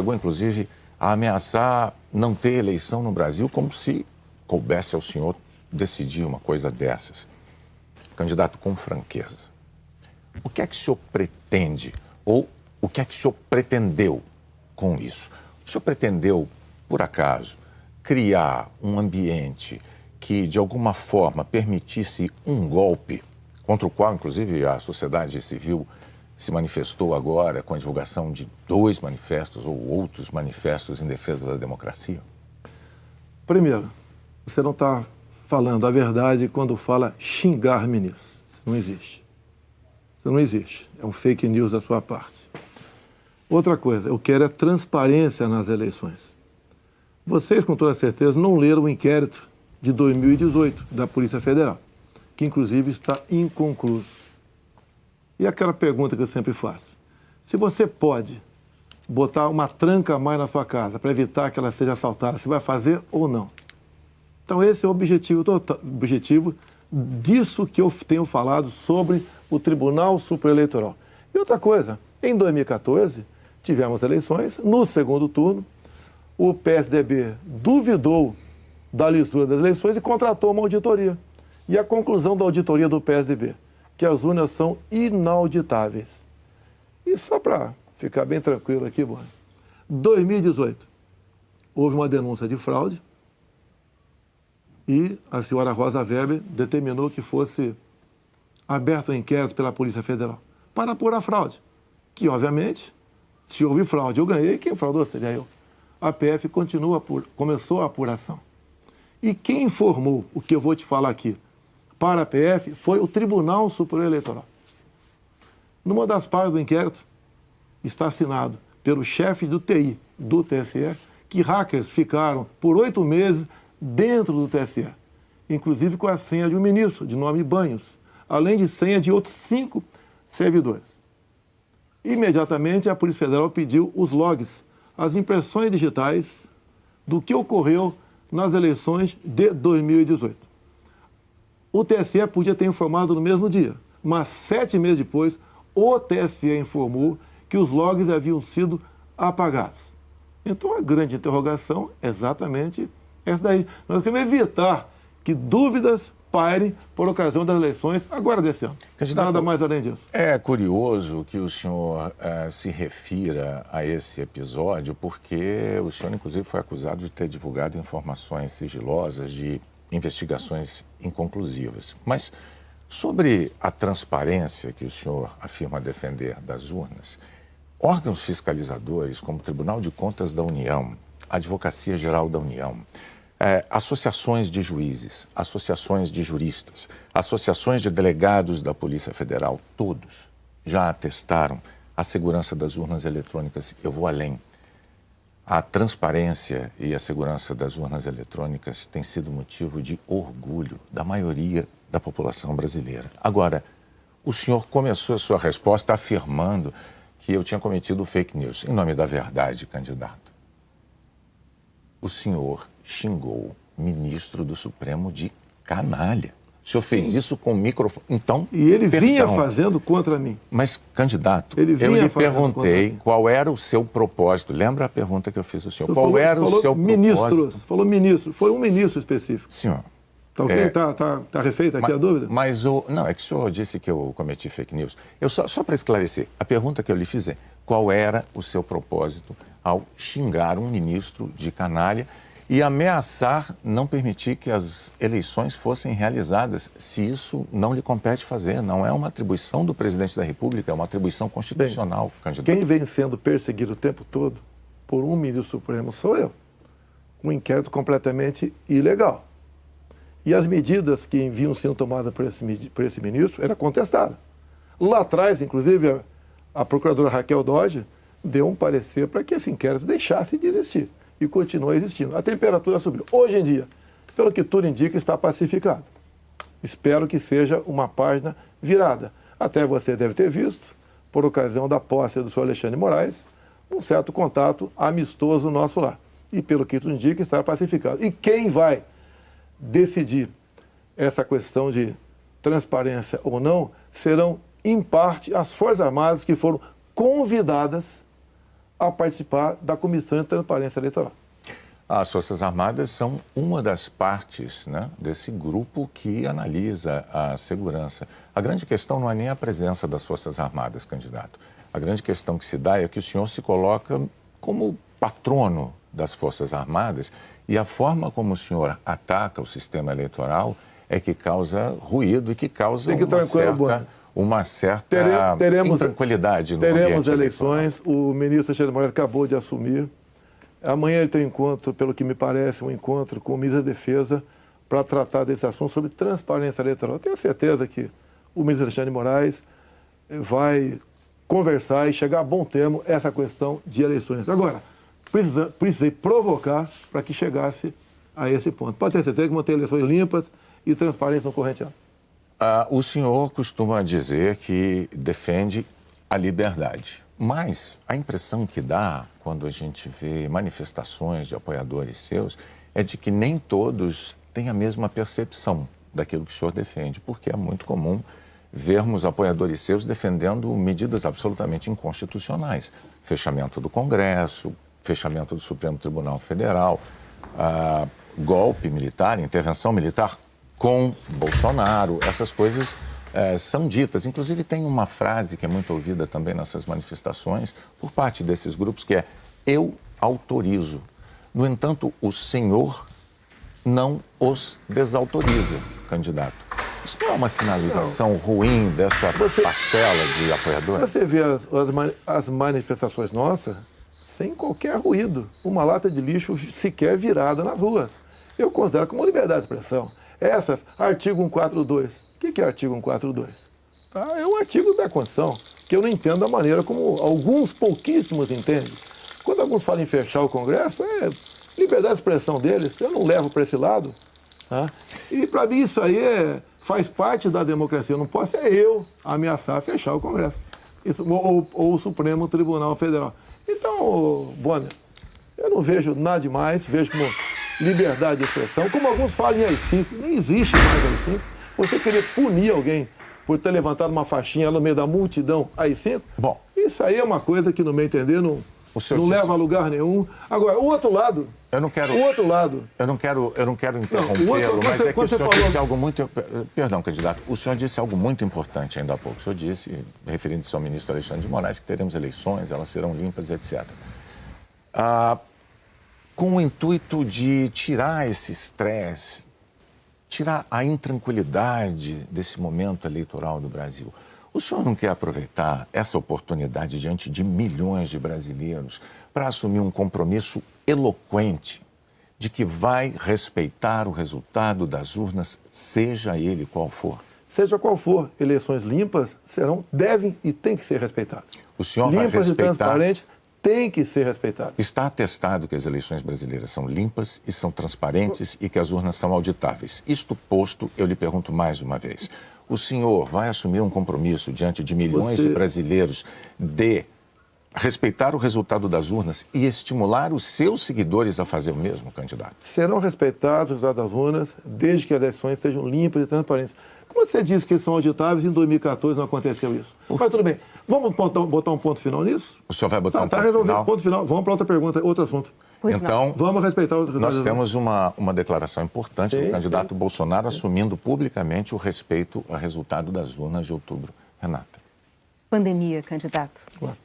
chegou, inclusive, a ameaçar não ter eleição no Brasil, como se coubesse ao senhor decidir uma coisa dessas. Candidato, com franqueza, o que é que o senhor pretende, ou o que é que o senhor pretendeu com isso? O senhor pretendeu, por acaso, criar um ambiente que, de alguma forma, permitisse um golpe, contra o qual, inclusive, a sociedade civil se manifestou agora com a divulgação de 2 manifestos ou outros manifestos em defesa da democracia? Primeiro, você não está falando a verdade quando fala xingar ministros. Isso não existe. Isso não existe. É um fake news da sua parte. Outra coisa, eu quero é transparência nas eleições. Vocês, com toda certeza, não leram o inquérito de 2018 da Polícia Federal, que inclusive está inconcluso. E aquela pergunta que eu sempre faço: se você pode botar uma tranca a mais na sua casa para evitar que ela seja assaltada, você vai fazer ou não? Então esse é o objetivo disso que eu tenho falado sobre o Tribunal Superior Eleitoral. E outra coisa, em 2014, tivemos eleições, no segundo turno, o PSDB duvidou da lisura das eleições e contratou uma auditoria. E a conclusão da auditoria do PSDB, que as urnas são inauditáveis. E só para ficar bem tranquilo aqui, Boni, 2018, houve uma denúncia de fraude e a senhora Rosa Weber determinou que fosse aberto um inquérito pela Polícia Federal para apurar a fraude, que, obviamente, se houve fraude, eu ganhei, quem fraudou seria eu. A PF começou a apuração. E quem informou o que eu vou te falar aqui para a PF foi o Tribunal Superior Eleitoral. Numa das partes do inquérito está assinado pelo chefe do TI do TSE que hackers ficaram por 8 meses dentro do TSE, inclusive com a senha de um ministro, de nome Banhos, além de senha de outros 5 servidores. Imediatamente, a Polícia Federal pediu os logs, as impressões digitais do que ocorreu nas eleições de 2018. O TSE podia ter informado no mesmo dia, mas 7 meses depois, o TSE informou que os logs haviam sido apagados. Então, a grande interrogação é exatamente essa daí. Nós queremos evitar que dúvidas pairem por ocasião das eleições agora desse ano. Candidato, nada mais além disso. É curioso que o senhor se refira a esse episódio, porque o senhor, inclusive, foi acusado de ter divulgado informações sigilosas de investigações inconclusivas. Mas sobre a transparência que o senhor afirma defender das urnas, órgãos fiscalizadores como o Tribunal de Contas da União, a Advocacia Geral da União, associações de juízes, associações de juristas, associações de delegados da Polícia Federal, todos já atestaram a segurança das urnas eletrônicas. Eu vou além. A transparência e a segurança das urnas eletrônicas tem sido motivo de orgulho da maioria da população brasileira. Agora, o senhor começou a sua resposta afirmando que eu tinha cometido fake news. Em nome da verdade, candidato, o senhor xingou o ministro do Supremo de canalha. O senhor fez isso com o microfone. Então, e ele vinha fazendo contra mim. Mas, candidato, eu lhe perguntei qual era o seu propósito. Lembra a pergunta que eu fiz ao senhor? Qual era o seu propósito? Falou ministro. Foi um ministro específico. Senhor. Tá ok? Tá refeita aqui a dúvida? Mas não, é que o senhor disse que eu cometi fake news. Só para esclarecer, a pergunta que eu lhe fiz é: qual era o seu propósito ao xingar um ministro de canalha e ameaçar não permitir que as eleições fossem realizadas, se isso não lhe compete fazer? Não é uma atribuição do presidente da República, é uma atribuição constitucional, candidato. Quem vem sendo perseguido o tempo todo por um ministro supremo sou eu. Um inquérito completamente ilegal. E as medidas que vinham sendo tomadas por esse ministro eram contestadas. Lá atrás, inclusive, a procuradora Raquel Dodge deu um parecer para que esse inquérito deixasse de existir. E continua existindo. A temperatura subiu. Hoje em dia, pelo que tudo indica, está pacificado. Espero que seja uma página virada. Até você deve ter visto, por ocasião da posse do senhor Alexandre de Moraes, um certo contato amistoso nosso lá. E pelo que tudo indica, está pacificado. E quem vai decidir essa questão de transparência ou não serão, em parte, as Forças Armadas que foram convidadas a participar da Comissão de Transparência Eleitoral. As Forças Armadas são uma das partes, né, desse grupo que analisa a segurança. A grande questão não é nem a presença das Forças Armadas, candidato. A grande questão que se dá é que o senhor se coloca como patrono das Forças Armadas e a forma como o senhor ataca o sistema eleitoral é que causa ruído e que causa uma certa intranquilidade no ambiente eleitoral. Teremos eleições, o ministro Alexandre de Moraes acabou de assumir. Amanhã ele tem um encontro, pelo que me parece, um encontro com o ministro da Defesa para tratar desse assunto sobre transparência eleitoral. Eu tenho certeza que o ministro Alexandre de Moraes vai conversar e chegar a bom termo essa questão de eleições. Agora, precisei provocar para que chegasse a esse ponto. Pode ter certeza que vão ter eleições limpas e transparentes no corrente ano. O senhor costuma dizer que defende a liberdade. Mas a impressão que dá quando a gente vê manifestações de apoiadores seus é de que nem todos têm a mesma percepção daquilo que o senhor defende, porque é muito comum vermos apoiadores seus defendendo medidas absolutamente inconstitucionais. Fechamento do Congresso, fechamento do Supremo Tribunal Federal, golpe militar, intervenção militar com Bolsonaro, essas coisas são ditas. Inclusive tem uma frase que é muito ouvida também nessas manifestações por parte desses grupos que é: eu autorizo. No entanto, o senhor não os desautoriza, candidato. Isso não é uma sinalização ruim dessa parcela de apoiadores? Você vê as manifestações nossas sem qualquer ruído. Uma lata de lixo sequer virada nas ruas. Eu considero como liberdade de expressão. Essas, artigo 142. O que é artigo 142? É um artigo da Constituição, que eu não entendo da maneira como alguns pouquíssimos entendem. Quando alguns falam em fechar o Congresso, é liberdade de expressão deles, eu não levo para esse lado. Tá? E para mim isso aí faz parte da democracia. Eu não posso eu ameaçar fechar o Congresso. Isso, ou o Supremo Tribunal Federal. Então, Bonner, eu não vejo nada demais, vejo como liberdade de expressão, como alguns falam em AI-5, nem existe mais AI-5. Você querer punir alguém por ter levantado uma faixinha no meio da multidão AI-5, bom, isso aí é uma coisa que, no meu entender, não leva a lugar nenhum. Agora, o outro lado... Eu não quero interrompê-lo, mas é que o senhor disse algo muito... Perdão, candidato. O senhor disse algo muito importante ainda há pouco. O senhor disse, referindo-se ao ministro Alexandre de Moraes, que teremos eleições, elas serão limpas, etc. Com o intuito de tirar esse estresse, tirar a intranquilidade desse momento eleitoral do Brasil. O senhor não quer aproveitar essa oportunidade diante de milhões de brasileiros para assumir um compromisso eloquente de que vai respeitar o resultado das urnas, seja ele qual for? Seja qual for, eleições limpas devem e têm que ser respeitadas. O senhor vai respeitar... Limpas e transparentes têm que ser respeitadas. Está atestado que as eleições brasileiras são limpas e são transparentes e que as urnas são auditáveis. Isto posto, eu lhe pergunto mais uma vez. O senhor vai assumir um compromisso diante de milhões de brasileiros de respeitar o resultado das urnas e estimular os seus seguidores a fazer o mesmo, candidato? Serão respeitados os resultados das urnas desde que as eleições sejam limpas e transparentes. Como você disse que são auditáveis, em 2014 não aconteceu isso. Mas tudo bem. Vamos botar um ponto final nisso? O senhor vai botar um ponto resolvido. final? Ponto final. Vamos para outra pergunta, outro assunto. Então, vamos respeitar os resultados. Nós temos uma declaração importante do candidato Bolsonaro assumindo publicamente o respeito ao resultado das urnas de outubro. Renata. Pandemia, candidato. Claro.